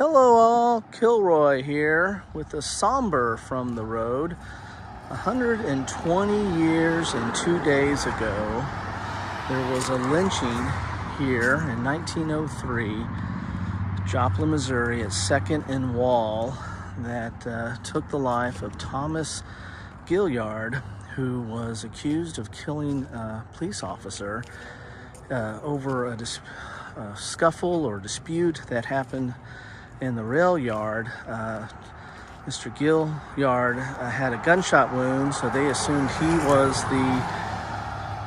Hello all, Kilroy here with a somber from the road. 120 years and 2 days ago, there was a lynching here in 1903, Joplin, Missouri at 2nd and Wall that took the life of Thomas Gilyard, who was accused of killing a police officer over a scuffle or dispute that happened in the rail yard. Mr. Gilyard had a gunshot wound, so they assumed he was the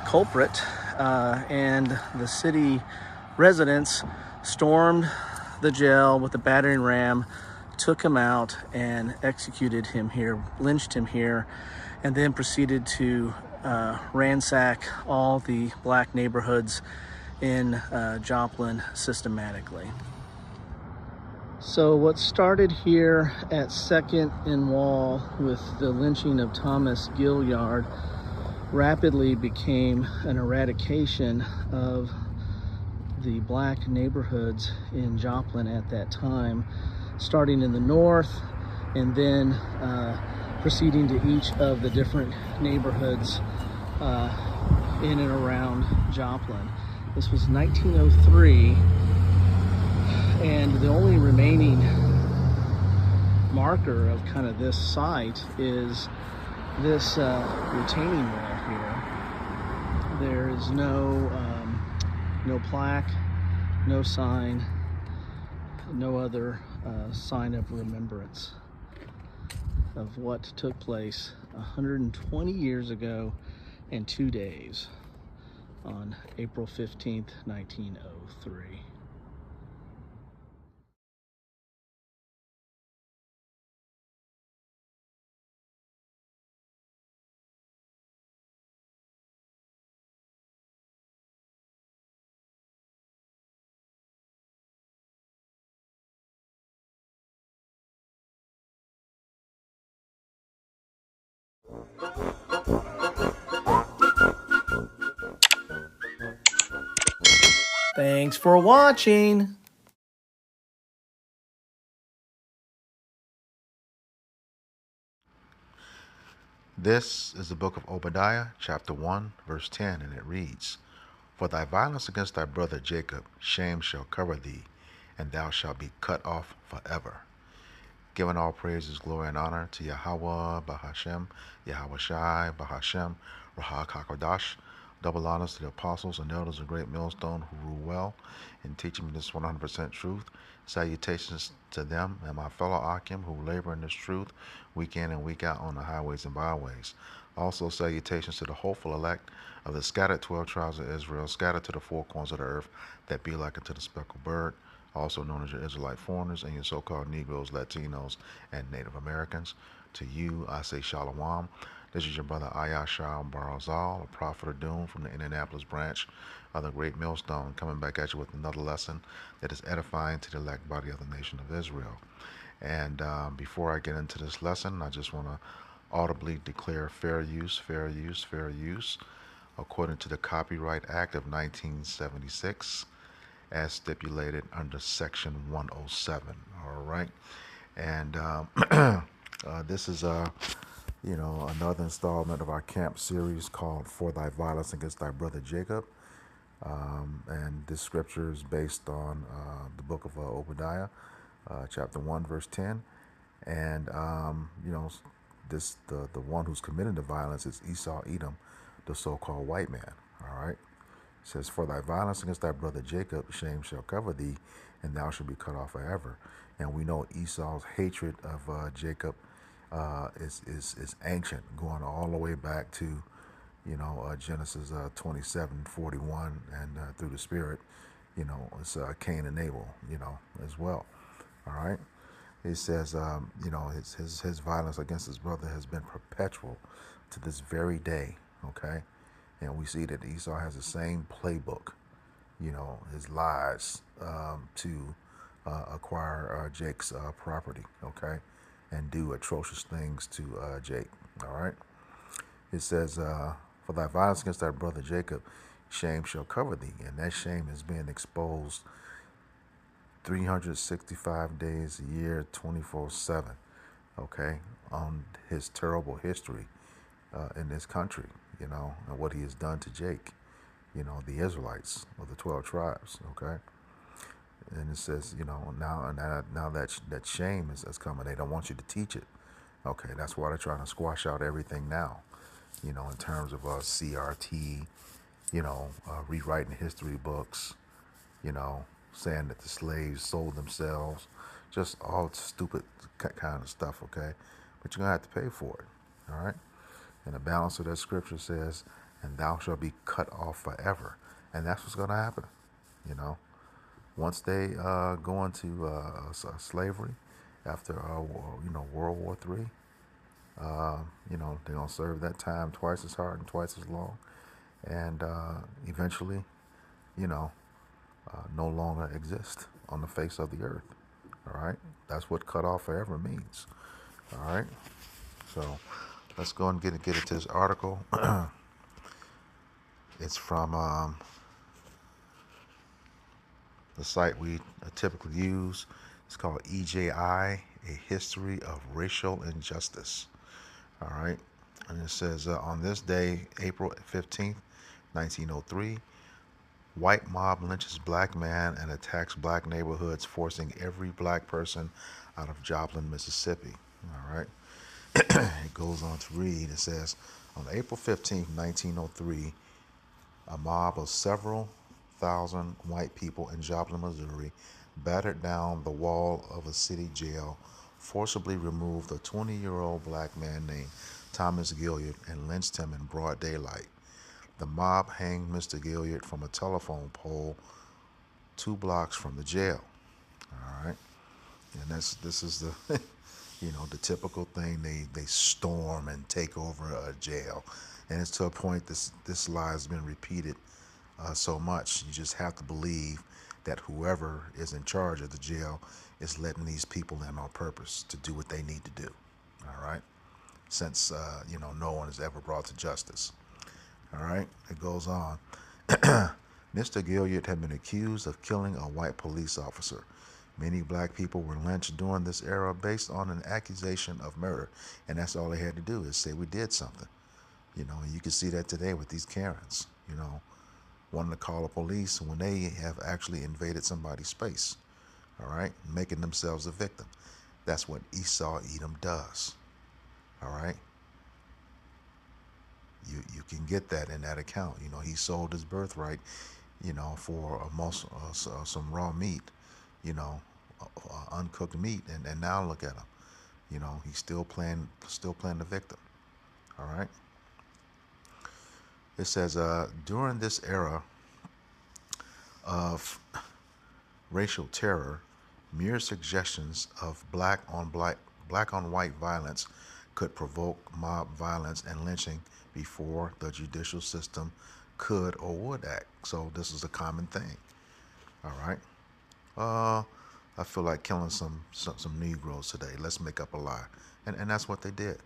culprit, and the city residents stormed the jail with a battering ram, took him out, and executed him here, lynched him here, and then proceeded to ransack all the black neighborhoods in Joplin systematically. So what started here at 2nd and Wall with the lynching of Thomas Gilyard rapidly became an eradication of the black neighborhoods in Joplin at that time, starting in the north and then proceeding to each of the different neighborhoods in and around Joplin. This was 1903. And the only remaining marker of kind of this site is this retaining wall here. There is no plaque, no sign, no other sign of remembrance of what took place 120 years ago and 2 days on April 15th, 1903. Thanks for watching. This is the book of Obadiah, chapter 1, verse 10, and it reads, For thy violence against thy brother Jacob, shame shall cover thee, and thou shalt be cut off forever. Giving all praises, glory, and honor to Yahweh, Bahashem, Yahweh Shai, Bahashem, Rahak HaKodash. Double honors to the apostles and elders of Great Millstone who rule well in teaching me this 100% truth. Salutations to them and my fellow Akim who labor in this truth week in and week out on the highways and byways. Also salutations to the hopeful elect of the scattered 12 tribes of Israel, scattered to the four corners of the earth, that be like unto the speckled bird, also known as your Israelite foreigners and your so-called Negroes, Latinos, and Native Americans. To you, I say Shalom. This is your brother Ayashar Barazal, a prophet of doom from the Indianapolis branch of the Great Millstone, coming back at you with another lesson that is edifying to the elect body of the nation of Israel. And before I get into this lesson, I just want to audibly declare fair use, fair use, fair use, according to the Copyright Act of 1976, as stipulated under Section 107. All right, and this is another installment of our camp series called "For Thy Violence Against Thy Brother Jacob," and this scripture is based on the book of Obadiah, chapter 1, verse 10, and this the one who's committing the violence is Esau Edom, the so-called white man. All right. It says, For thy violence against thy brother Jacob, shame shall cover thee, and thou shalt be cut off forever. And we know Esau's hatred of Jacob is ancient, going all the way back to, Genesis 27:41, and through the Spirit, it's Cain and Abel, as well. All right. It says, his violence against his brother has been perpetual to this very day. Okay. And we see that Esau has the same playbook, his lies to acquire Jake's property, okay, and do atrocious things to Jake, all right? It says, For thy violence against thy brother Jacob, shame shall cover thee, and that shame is being exposed 365 days a year, 24/7, okay, on his terrible history in this country, and what he has done to Jake, the Israelites of the 12 tribes, okay? And it says, now that shame is coming. They don't want you to teach it. Okay, that's why they're trying to squash out everything now, in terms of CRT, rewriting history books, you know, saying that the slaves sold themselves, just all stupid kind of stuff, okay? But you're going to have to pay for it, all right? And the balance of that scripture says, and thou shalt be cut off forever. And that's what's going to happen, you know? Once they go into slavery after, World War III, they're going to serve that time twice as hard and twice as long. And eventually, you know, no longer exist on the face of the earth. All right? That's what cut off forever means. All right? So let's go and get into this article. It's from the site we typically use. It's called EJI, A History of Racial Injustice. All right? And it says, on this day, April 15th, 1903, white mob lynches black man and attacks black neighborhoods, forcing every black person out of Joplin, Mississippi. All right. It goes on to read. It says, on April 15th, 1903, a mob of several thousand white people in Joplin, Missouri, battered down the wall of a city jail, forcibly removed a 20-year-old black man named Thomas Gilyard, and lynched him in broad daylight. The mob hanged Mr. Gilyard from a telephone pole 2 blocks from the jail. All right, and this is the the typical thing. They storm and take over a jail, and it's to a point this lie has been repeated so much. You just have to believe that whoever is in charge of the jail is letting these people in on purpose to do what they need to do. All right, since no one is ever brought to justice. All right, it goes on. Mr. Gilyard had been accused of killing a white police officer. Many black people were lynched during this era based on an accusation of murder, and that's all they had to do is say we did something. And you can see that today with these Karens, wanting to call the police when they have actually invaded somebody's space, all right, making themselves a victim. That's what Esau Edom does, all right? You can get that in that account. He sold his birthright, for some raw meat, uncooked meat, and now look at him. He's still playing the victim. All right. It says during this era of racial terror, mere suggestions of black on white violence could provoke mob violence and lynching before the judicial system could or would act. So this is a common thing. All right. I feel like killing some Negroes today. Let's make up a lie, and that's what they did.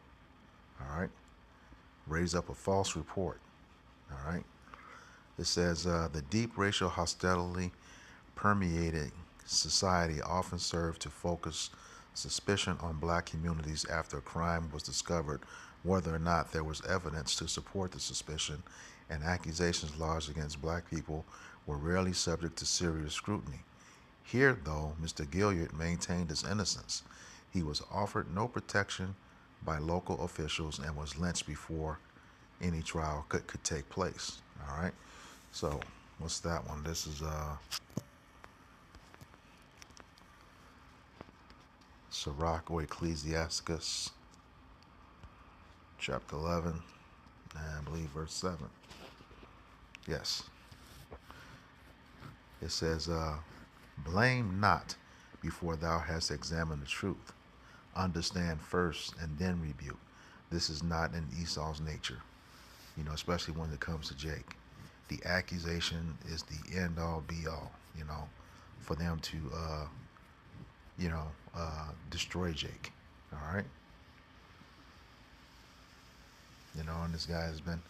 All right. Raise up a false report. All right. It says the deep racial hostility permeating society often served to focus suspicion on black communities after a crime was discovered, whether or not there was evidence to support the suspicion, and accusations lodged against black people were rarely subject to serious scrutiny. Here, though, Mr. Gilyard maintained his innocence. He was offered no protection by local officials and was lynched before any trial could take place. All right. So, what's that one? This is Sirach or Ecclesiasticus, chapter 11, and I believe verse 7. Yes. It says, blame not before thou hast examined the truth. Understand first and then rebuke. This is not in Esau's nature, especially when it comes to Jake. The accusation is the end all be all, for them to, destroy Jake. All right. And this guy has been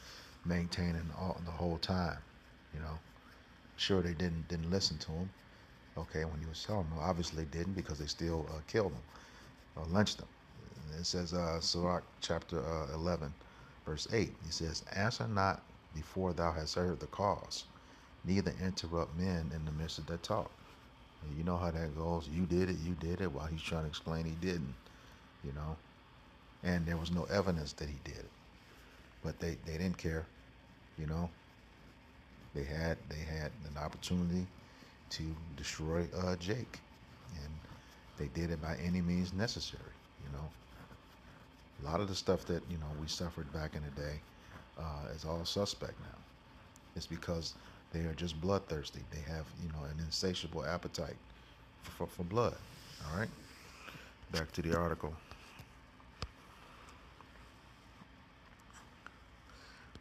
maintaining the whole time, Sure, they didn't listen to him, Okay, when he was telling them, obviously they didn't because they still killed him or lynched him. It says, Sirach chapter 11, verse 8. He says, "Answer not before thou hast heard the cause, neither interrupt men in the midst of their talk." And you know how that goes. You did it, while he's trying to explain he didn't, you know. And there was no evidence that he did it. But they didn't care, you know. They had an opportunity to destroy Jake, and they did it by any means necessary. You know, a lot of the stuff that we suffered back in the day is all suspect now. It's because they are just bloodthirsty. They have an insatiable appetite for blood. All right, back to the article.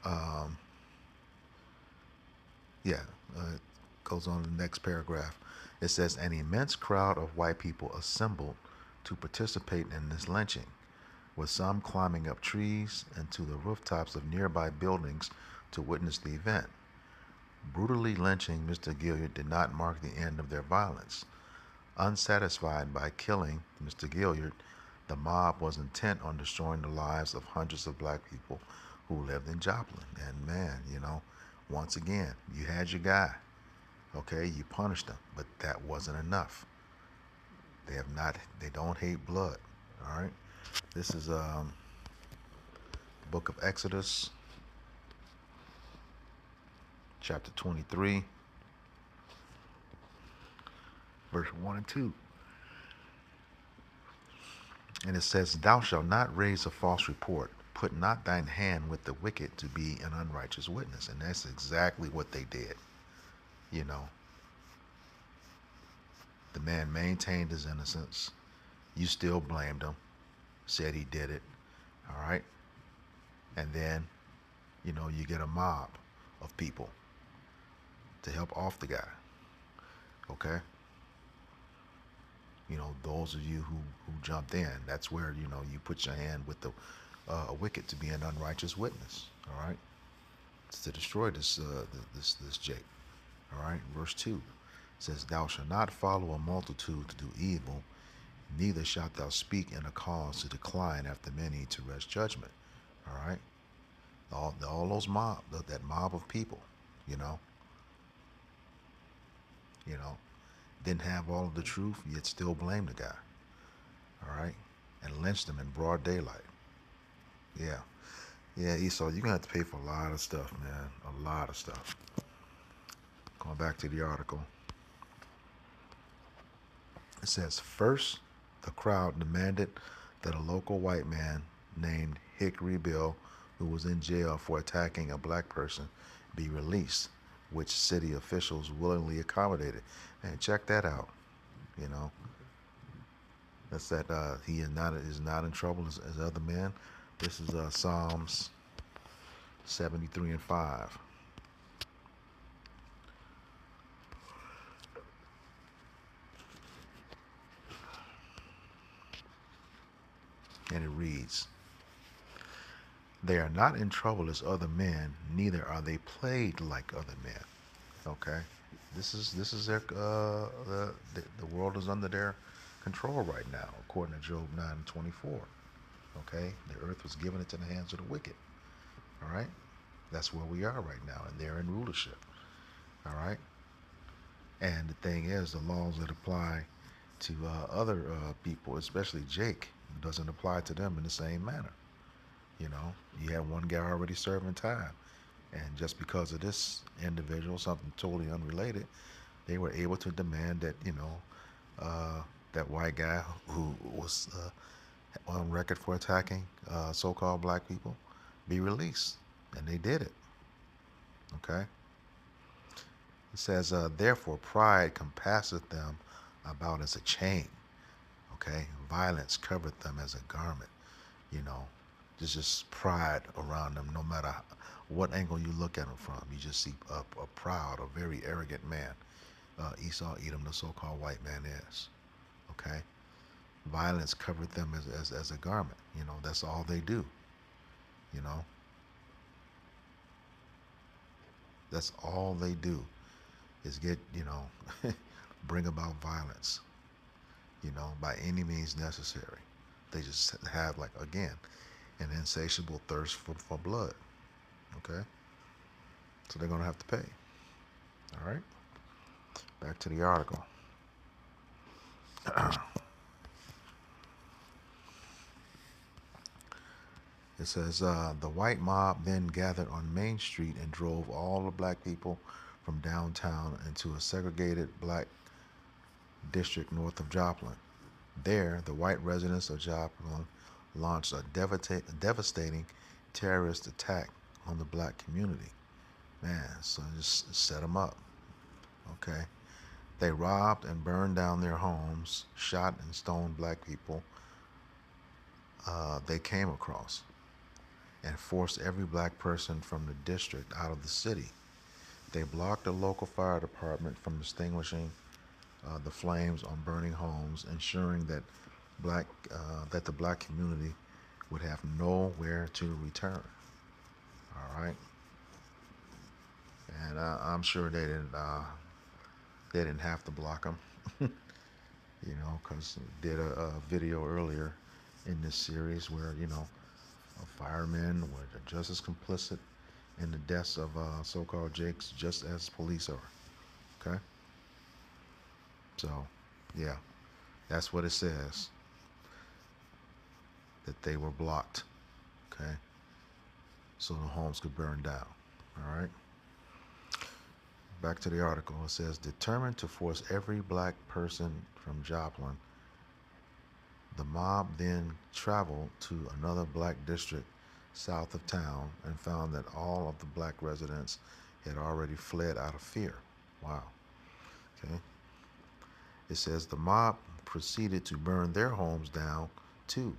Um, yeah, it goes on to the next paragraph. It says, "An immense crowd of white people assembled to participate in this lynching, with some climbing up trees and to the rooftops of nearby buildings to witness the event. Brutally lynching Mr. Gilyard did not mark the end of their violence. Unsatisfied by killing Mr. Gilyard, the mob was intent on destroying the lives of hundreds of black people who lived in Joplin." And man, once again, you had your guy. Okay, you punished him, but that wasn't enough. They don't hate blood. All right. This is book of Exodus, chapter 23, verse 1 and 2. And it says, "Thou shalt not raise a false report. Put not thine hand with the wicked to be an unrighteous witness." And that's exactly what they did. You know, the man maintained his innocence. You still blamed him, said he did it. All right. And then, you get a mob of people to help off the guy. Okay. Those of you who jumped in, that's where, you put your hand with the wicked to be an unrighteous witness. All right. It's to destroy this Jake. All right. Verse 2 says, "Thou shalt not follow a multitude to do evil, neither shalt thou speak in a cause to decline after many to rest judgment." All right. All those that mob of people, you know, you know, didn't have all of the truth, yet still blame the guy. All right. And lynched him in broad daylight. Yeah. Yeah, Esau, you're going to have to pay for a lot of stuff, man. A lot of stuff. Going back to the article. It says, "First, the crowd demanded that a local white man named Hickory Bill, who was in jail for attacking a black person, be released, which city officials willingly accommodated." And check that out. You know, that's that he is not in trouble as other men. This is Psalms 73 and 5. And it reads, "They are not in trouble as other men, neither are they plagued like other men." Okay, this is their the world is under their control right now, according to Job 9:24. Okay, the earth was given into the hands of the wicked. All right, that's where we are right now, and they're in rulership. All right, and the thing is, the laws that apply to other people, especially Jake, doesn't apply to them in the same manner. You have one guy already serving time, and just because of this individual, something totally unrelated, they were able to demand that that white guy who was on record for attacking so-called black people be released, and they did it. Okay. It says, "Therefore pride compasseth them about as a chain." Okay, violence covered them as a garment. You know, there's just pride around them, no matter what angle you look at them from. You just see a proud, a very arrogant man. Esau, Edom, the so-called white man is. Okay, violence covered them as a garment. That's all they do. You know, that's all they do is get bring about violence, by any means necessary. They just have, like, again, an insatiable thirst for blood. Okay? So they're going to have to pay. All right? Back to the article. It says, the white mob then gathered on Main Street and drove all the black people from downtown into a segregated black district north of Joplin. There, the white residents of Joplin launched a devastating terrorist attack on the black community. Man, so just set them up. Okay? They robbed and burned down their homes, shot and stoned black people they came across, and forced every black person from the district out of the city. They blocked the local fire department from extinguishing the flames on burning homes, ensuring that the black community would have nowhere to return. All right, and I'm sure they didn't have to block them, because did a video earlier in this series where firemen were just as complicit in the deaths of so-called Jakes just as police are. Okay, so yeah, that's what it says, that they were blocked. Okay, so the homes could burn down. All right. Back to the article. It says, determined to force every black person from Joplin, the mob then traveled to another black district south of town and found that all of the black residents had already fled out of fear. Wow. Okay. It says the mob proceeded to burn their homes down too.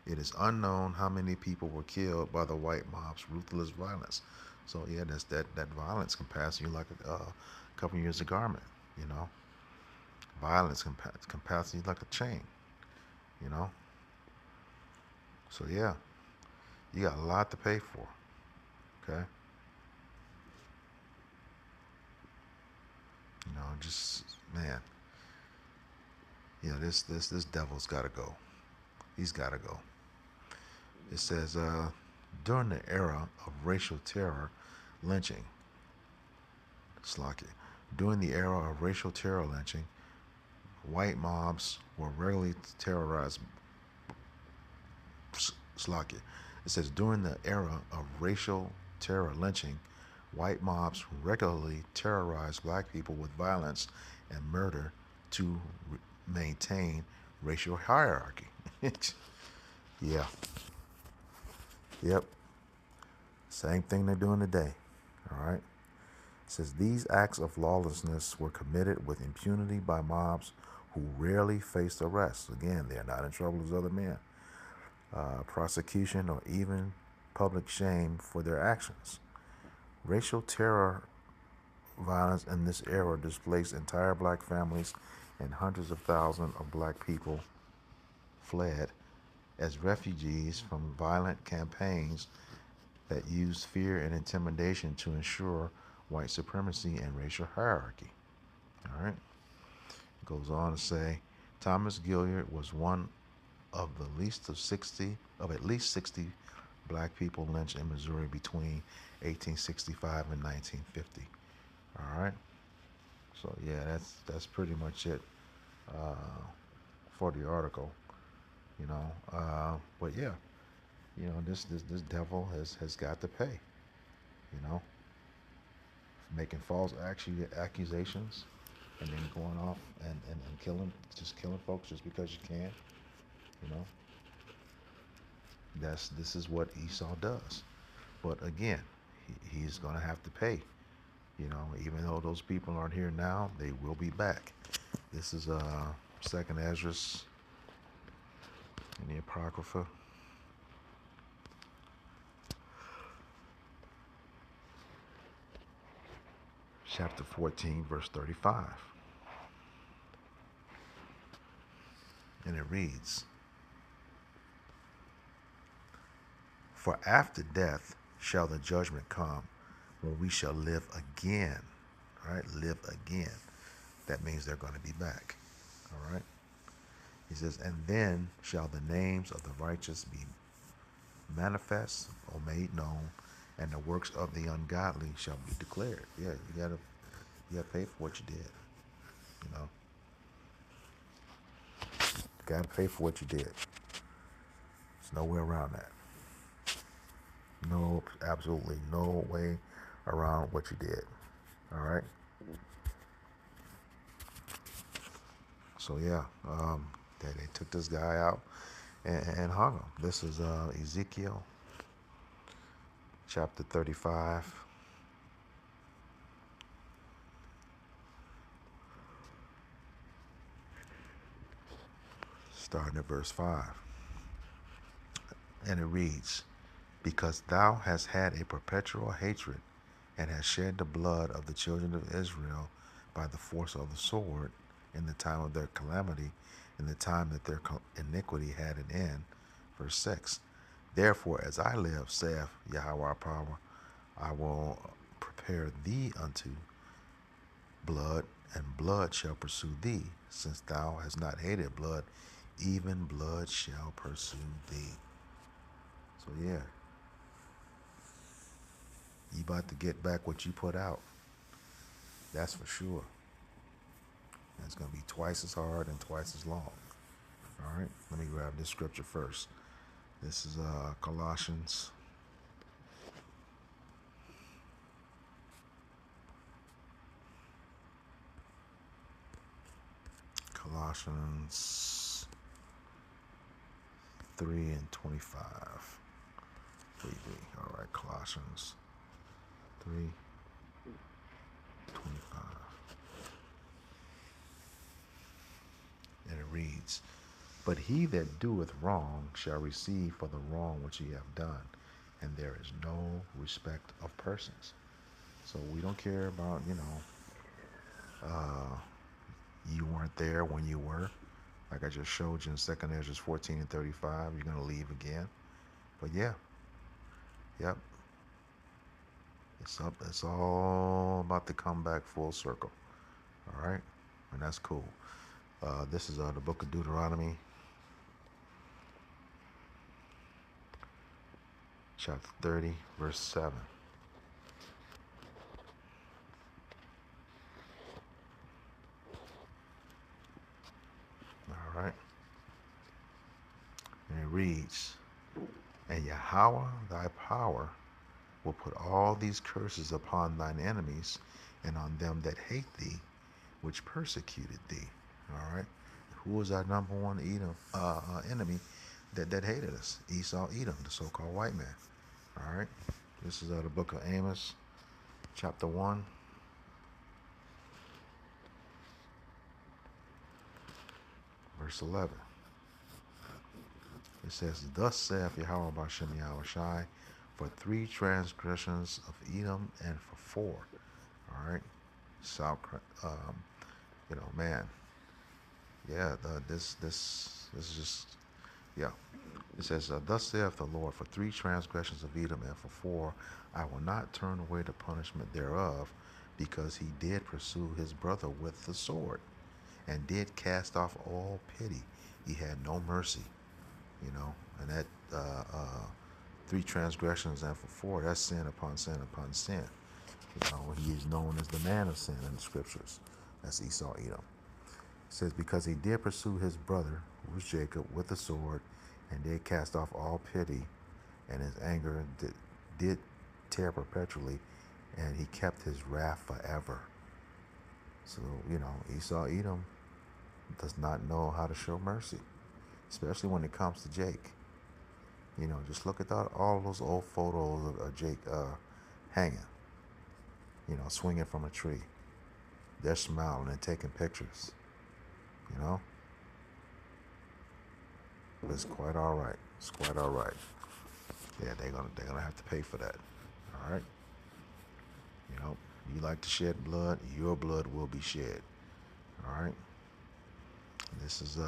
It is unknown how many people were killed by the white mob's ruthless violence. So yeah, that's that violence can pass you like a couple years of garment. Violence can pass you like a chain. So yeah, you got a lot to pay for. Okay. Just, man. This devil's got to go. He's got to go. It says, during the era of racial terror, lynching, during the era of racial terror lynching, white mobs were regularly terrorized. It says, during the era of racial terror lynching, white mobs regularly terrorized black people with violence and murder to maintain racial hierarchy. Yeah. Yep. Same thing they're doing today. All right. It says these acts of lawlessness were committed with impunity by mobs who rarely faced arrest. Again, they're not in trouble as other men, prosecution, or even public shame for their actions. Racial terror violence in this era displaced entire black families, and hundreds of thousands of black people fled as refugees from violent campaigns that used fear and intimidation to ensure white supremacy and racial hierarchy. All right. It goes on to say, Thomas Gilyard was one of at least 60 black people lynched in Missouri between 1865 and 1950. All right. So yeah, that's pretty much it for the article. But yeah, this devil has got to pay. Making false accusations and then going off and killing folks just because you can. This is what Esau does. But again, he's going to have to pay. Even though those people aren't here now, they will be back. This is Second Esdras in the Apocrypha. Chapter 14, verse 35. And it reads, for after death shall the judgment come, when we shall live again. Right? Live again. That means they're going to be back. All right. He says, and then shall the names of the righteous be manifest or made known, and the works of the ungodly shall be declared. Yeah, you gotta pay for what you did. You know, you gotta pay for what you did. There's no way around that. No, absolutely no way around what you did. All right. So yeah, they took this guy out and hung him. This is Ezekiel chapter 35. Starting at verse 5. And it reads, because thou hast had a perpetual hatred, and hast shed the blood of the children of Israel by the force of the sword, in the time of their calamity, in the time that their iniquity had an end. Verse 6. Therefore, as I live, saith Yahweh our power, I will prepare thee unto blood, and blood shall pursue thee, since thou hast not hated blood, even blood shall pursue thee. So yeah, you about to get back what you put out. That's for sure. And it's going to be twice as hard and twice as long. All right, let me grab this scripture first. This is Colossians. Colossians 3 and 25. All right, Colossians 3, 25. And it reads, but he that doeth wrong shall receive for the wrong which he hath done, and there is no respect of persons. So we don't care about, you weren't there when you were. Like I just showed you in 2nd Ezra 14 and 35, you're going to leave again. But yeah, yep. It's all about to come back full circle. All right? And that's cool. This is the book of Deuteronomy, chapter 30, verse 7. All right. And it reads, and Yahweh thy power will put all these curses upon thine enemies and on them that hate thee, which persecuted thee. All right. Who was our number one enemy that hated us? Esau, Edom, the so-called white man. All right. This is the book of Amos, chapter 1. Verse 11. It says, thus saith Yahweh Bashem Yahushai, for 3 transgressions of Edom and for 4. All right. South, man. Yeah, this is just, yeah. It says, thus saith the Lord, for 3 transgressions of Edom and for 4, I will not turn away the punishment thereof, because he did pursue his brother with the sword, and did cast off all pity. He had no mercy, and that 3 transgressions and for 4, that's sin upon sin upon sin. He is known as the man of sin in the scriptures. That's Esau, Edom. It says, because he did pursue his brother, who was Jacob, with the sword, and did cast off all pity, and his anger did tear perpetually, and he kept his wrath forever. So, Esau, Edom does not know how to show mercy, especially when it comes to Jake. Just look at all those old photos of Jake hanging, swinging from a tree. They're smiling and taking pictures, But it's quite all right. It's quite all right. Yeah, they're gonna have to pay for that. All right. You like to shed blood, your blood will be shed. All right. This is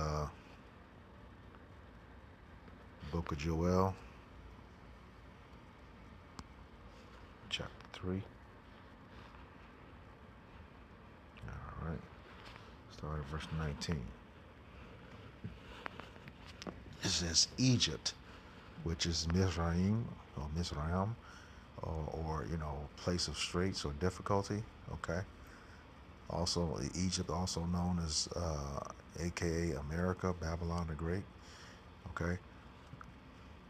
book of Joel, chapter 3. All right. Start at verse 19. It says Egypt, which is Mizraim or Mizraim, or place of straits or difficulty. Okay. Also, Egypt, also known as AKA America, Babylon the Great. Okay.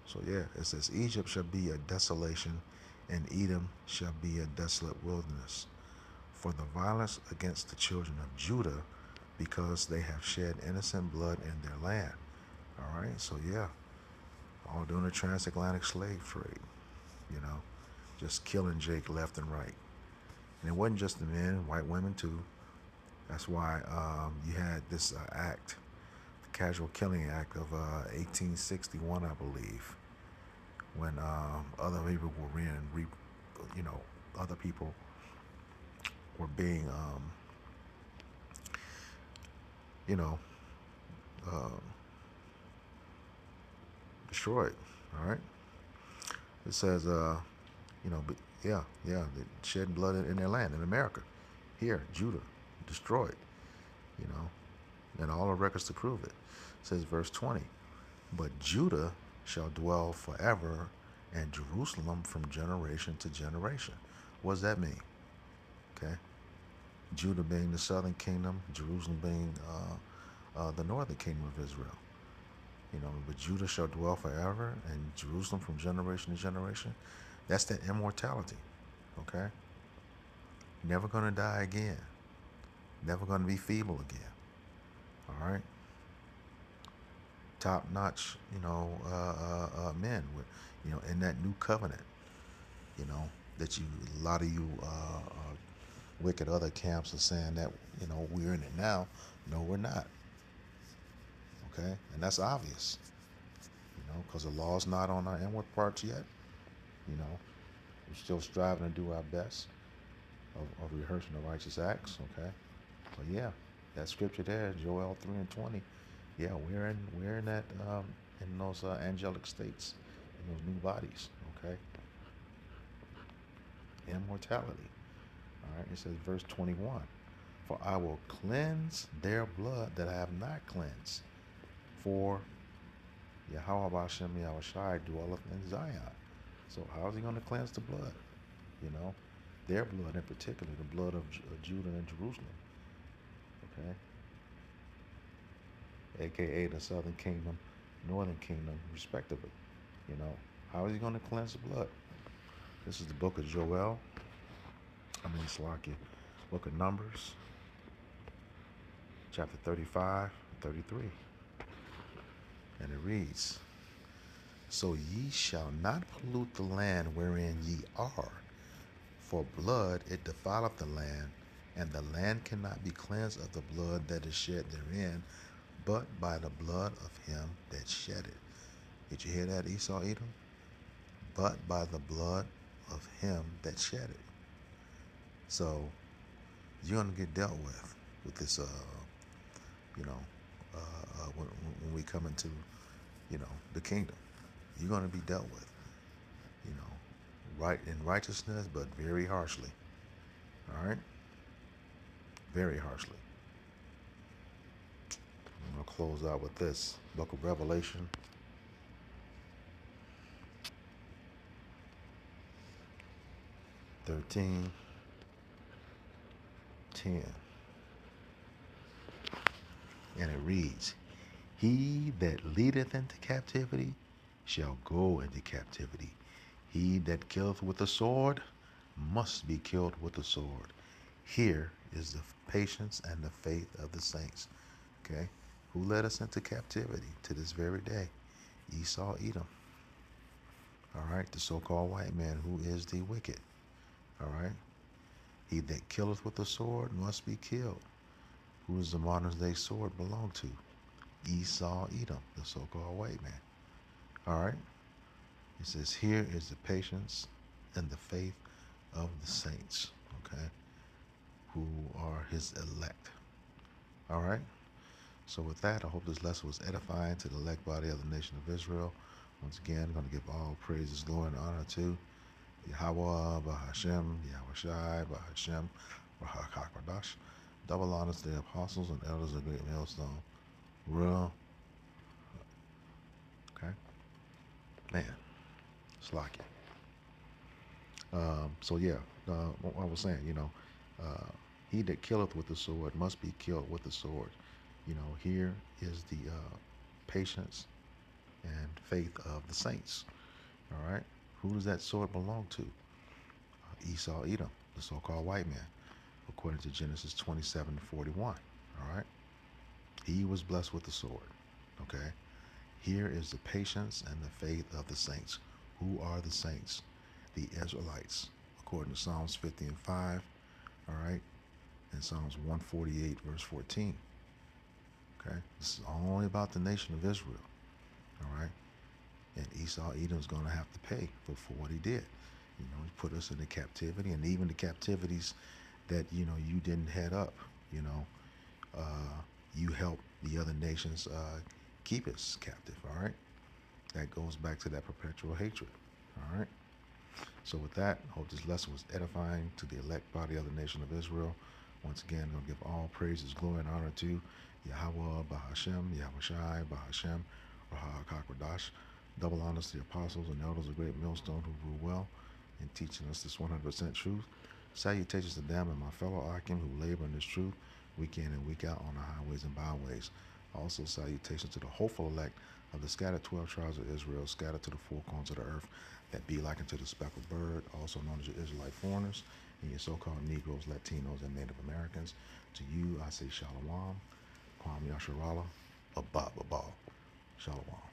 So yeah, it says Egypt shall be a desolation, and Edom shall be a desolate wilderness, for the violence against the children of Judah, because they have shed innocent blood in their land. All right. So yeah, all during the transatlantic slave trade, just killing Jake left and right. And it wasn't just the men, white women too. That's why you had this act, the Casual Killing Act of 1861, I believe, when other people were other people were being, destroyed. All right. It says, they shed blood in their land, in America, here, Judah, destroyed, and all the records to prove it. It says, verse 20, but Judah shall dwell forever, and Jerusalem from generation to generation. What does that mean? Okay. Judah being the southern kingdom, Jerusalem being the northern kingdom of Israel. But Judah shall dwell forever, and Jerusalem from generation to generation. That's that immortality. Okay? Never going to die again. Never going to be feeble again. All right? Top-notch, men with, in that new covenant, that a lot of you wicked other camps are saying that, we're in it now. No, we're not. Okay? And that's obvious, because the law's not on our inward parts yet. We're still striving to do our best of rehearsing the righteous acts. Okay? But yeah, that scripture there, Joel 3:20. Yeah, we're in that in those angelic states, in those new bodies. Okay? Immortality. All right. It says verse 21. For I will cleanse their blood that I have not cleansed. For Yahweh Hashem Yahushai dwelleth in Zion. So how is he going to cleanse the blood? Their blood in particular, the blood of Judah and Jerusalem. Okay? AKA the southern kingdom, northern kingdom, respectively. How is he going to cleanse the blood? This is the book of Joel. Slakia. Book of Numbers, chapter 35, 33. And it reads, so ye shall not pollute the land wherein ye are, for blood it defileth the land, and the land cannot be cleansed of the blood that is shed therein, but by the blood of him that shed it. Did you hear that, Esau, Edom? But by the blood of him that shed it. So you're going to get dealt with this, when we come into, the kingdom. You're going to be dealt with, right in righteousness, but very harshly. All right? Very harshly. I'm going to close out with this. Book of Revelation. (13:10). And it reads, he that leadeth into captivity shall go into captivity. He that killeth with the sword must be killed with the sword. Here is the patience and the faith of the saints. Okay? Who led us into captivity to this very day? Esau, Edom. All right? The so-called white man, who is the wicked. All right? He that killeth with the sword must be killed. Who does the modern day sword belong to? Esau, Edom, the so-called white man. All right? It says, here is the patience and the faith of the saints, okay, who are his elect. All right? So with that, I hope this lesson was edifying to the elect body of the nation of Israel. Once again, I'm going to give all praises, glory, and honor to Yahweh, Bahashem, Yahushai, Bahashem, Rahakakadash, Double honors to the apostles and elders of Great Millstone. Real. Okay. Man, it's lucky. So yeah, what I was saying, uh, he that killeth with the sword must be killed with the sword. Here is the patience and faith of the saints. All right. Who does that sword belong to? Esau, Edom, the so-called white man, according to Genesis 27:41. All right. He was blessed with the sword. Okay. Here is the patience and the faith of the saints. Who are the saints? The Israelites, according to Psalms 50 and 5. All right. And Psalms 148, verse 14. Okay. This is only about the nation of Israel. All right. And Esau, Edom's going to have to pay for what he did. He put us into captivity, and even the captivities that, you didn't head up, you helped the other nations keep us captive, all right? That goes back to that perpetual hatred, all right? So with that, I hope this lesson was edifying to the elect body of the nation of Israel. Once again, I'm going to give all praises, glory, and honor to Yahweh, Bahashem, Yahweh Shai, Bahashem, Raha Kakwadash. Double honors to the apostles and elders of Great Millstone who rule well in teaching us this 100% truth. Salutations to them and my fellow Akim who labor in this truth week in and week out on the highways and byways. Also, salutations to the hopeful elect of the scattered 12 tribes of Israel, scattered to the four corners of the earth, that be like unto the speckled bird, also known as your Israelite foreigners, and your so-called Negroes, Latinos, and Native Americans. To you, I say Shalom, Kwam Yasharala, Abba, Shalom.